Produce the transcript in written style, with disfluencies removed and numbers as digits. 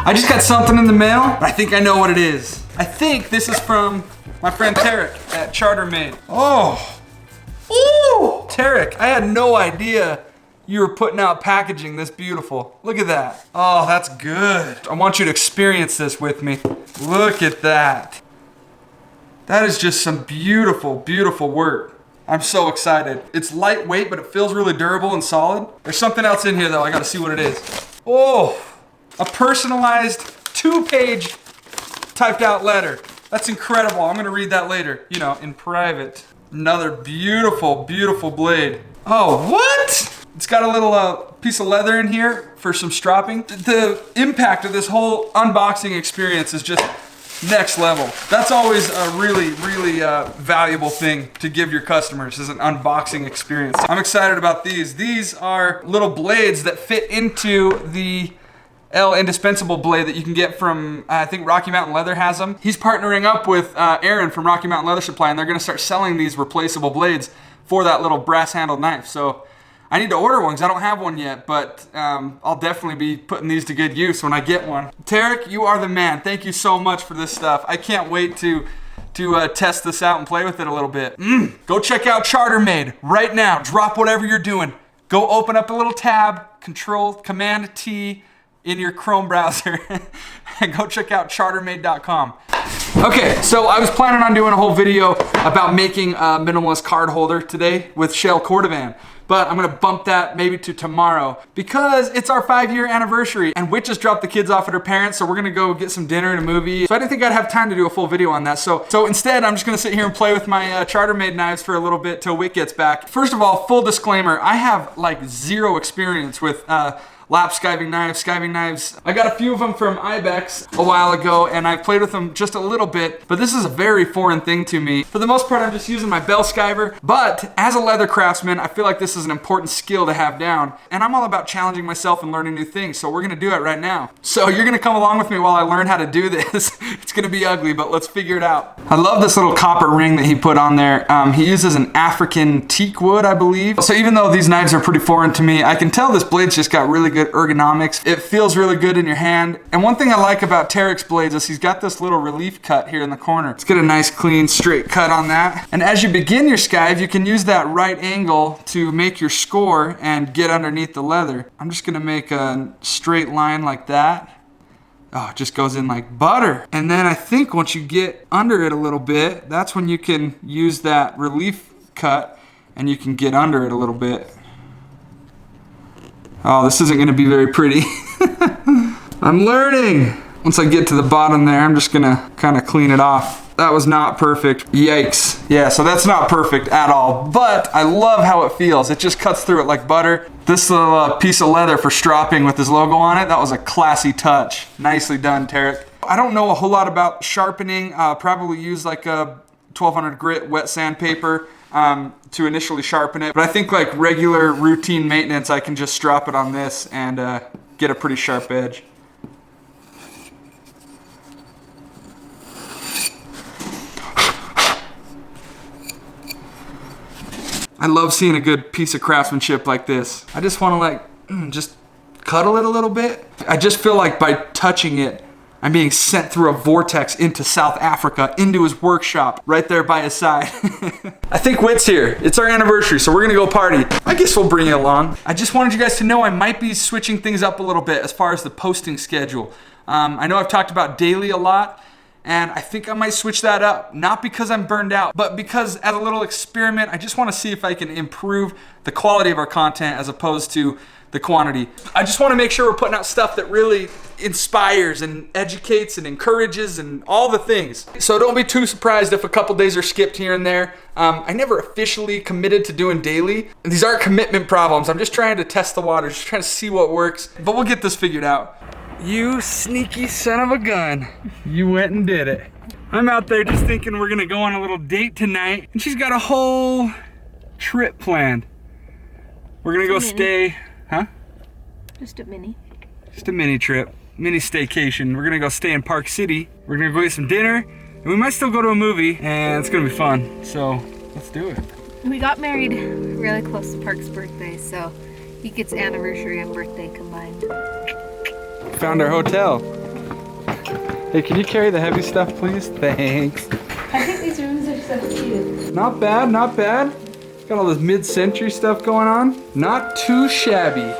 I just got something in the mail, but I think I know what it is. I think this is from my friend Tarek at Chartermade. Oh, ooh, Tarek, I had no idea you were putting out packaging this beautiful. Look at that. Oh, that's good. I want you to experience this with me. Look at that. That is just some beautiful, beautiful work. I'm so excited. It's lightweight, but it feels really durable and solid. There's something else in here though, I gotta see what it is. Oh, a personalized 2-page typed out letter. That's incredible. I'm gonna read that later, you know, in private. Another beautiful, beautiful blade. Oh, what? It's got a little piece of leather in here for some stropping. The impact of this whole unboxing experience is just next level. That's always a really, really valuable thing to give your customers, is an unboxing experience. I'm excited about these. These are little blades that fit into the indispensable blade that you can get from, I think Rocky Mountain Leather has them. He's partnering up with Aaron from Rocky Mountain Leather Supply, and they're gonna start selling these replaceable blades for that little brass handled knife. So I need to order one because I don't have one yet, but I'll definitely be putting these to good use when I get one. Tarek, you are the man. Thank you so much for this stuff. I can't wait to test this out and play with it a little bit. Go check out Chartermade right now. Drop whatever you're doing. Go open up a little tab, Command T in your Chrome browser, and go check out chartermade.com. Okay, so I was planning on doing a whole video about making a minimalist card holder today with shell cordovan, but I'm gonna bump that maybe to tomorrow because it's our 5-year anniversary and Witch just dropped the kids off at her parents, so we're gonna go get some dinner and a movie. So I didn't think I'd have time to do a full video on that. So instead, I'm just gonna sit here and play with my Chartermade knives for a little bit till Wit gets back. First of all, full disclaimer, I have like zero experience with lap skiving knives. I got a few of them from Ibex a while ago and I've played with them just a little bit, but this is a very foreign thing to me. For the most part, I'm just using my bell skiver, but as a leather craftsman, I feel like this is an important skill to have down, and I'm all about challenging myself and learning new things, so we're gonna do it right now. So you're gonna come along with me while I learn how to do this. It's gonna be ugly, but let's figure it out. I love this little copper ring that he put on there. He uses an African teak wood, I believe. So even though these knives are pretty foreign to me, I can tell this blade's just got really good ergonomics. It feels really good in your hand. And one thing I like about Tarek's blades is he's got this little relief cut here in the corner. Let's get a nice clean straight cut on that. And as you begin your skive, you can use that right angle to make your score and get underneath the leather. I'm just gonna make a straight line like that. Oh, it just goes in like butter. And then I think once you get under it a little bit, that's when you can use that relief cut and you can get under it a little bit. Oh, this isn't gonna be very pretty. I'm learning. Once I get to the bottom there, I'm just gonna kind of clean it off. That was not perfect. Yikes. Yeah, so that's not perfect at all, but I love how it feels. It just cuts through it like butter. This little piece of leather for stropping with his logo on it, that was a classy touch. Nicely done, Tarek. I don't know a whole lot about sharpening. Probably use like a 1200 grit wet sandpaper to initially sharpen it. But I think like regular routine maintenance, I can just strop it on this and get a pretty sharp edge. I love seeing a good piece of craftsmanship like this. I just want to like, just cuddle it a little bit. I just feel like by touching it, I'm being sent through a vortex into South Africa, into his workshop, right there by his side. I think Wit's here. It's our anniversary, so we're gonna go party. I guess we'll bring you along. I just wanted you guys to know I might be switching things up a little bit as far as the posting schedule. I know I've talked about daily a lot, and I think I might switch that up. Not because I'm burned out, but because as a little experiment, I just wanna see if I can improve the quality of our content as opposed to the quantity. I just wanna make sure we're putting out stuff that really inspires and educates and encourages and all the things. So don't be too surprised if a couple days are skipped here and there. I never officially committed to doing daily. These aren't commitment problems. I'm just trying to test the waters, just trying to see what works, but we'll get this figured out. You sneaky son of a gun. You went and did it. I'm out there just thinking we're gonna go on a little date tonight, and she's got a whole trip planned. We're gonna go stay, huh? Just a mini. Just a mini trip, mini staycation. We're gonna go stay in Park City. We're gonna go get some dinner, and we might still go to a movie, and it's gonna be fun. So let's do it. We got married really close to Park's birthday, so he gets anniversary and birthday combined. Found our hotel. Hey, can you carry the heavy stuff, please? Thanks. I think these rooms are so cute. Not bad, not bad. Got all this mid-century stuff going on. Not too shabby.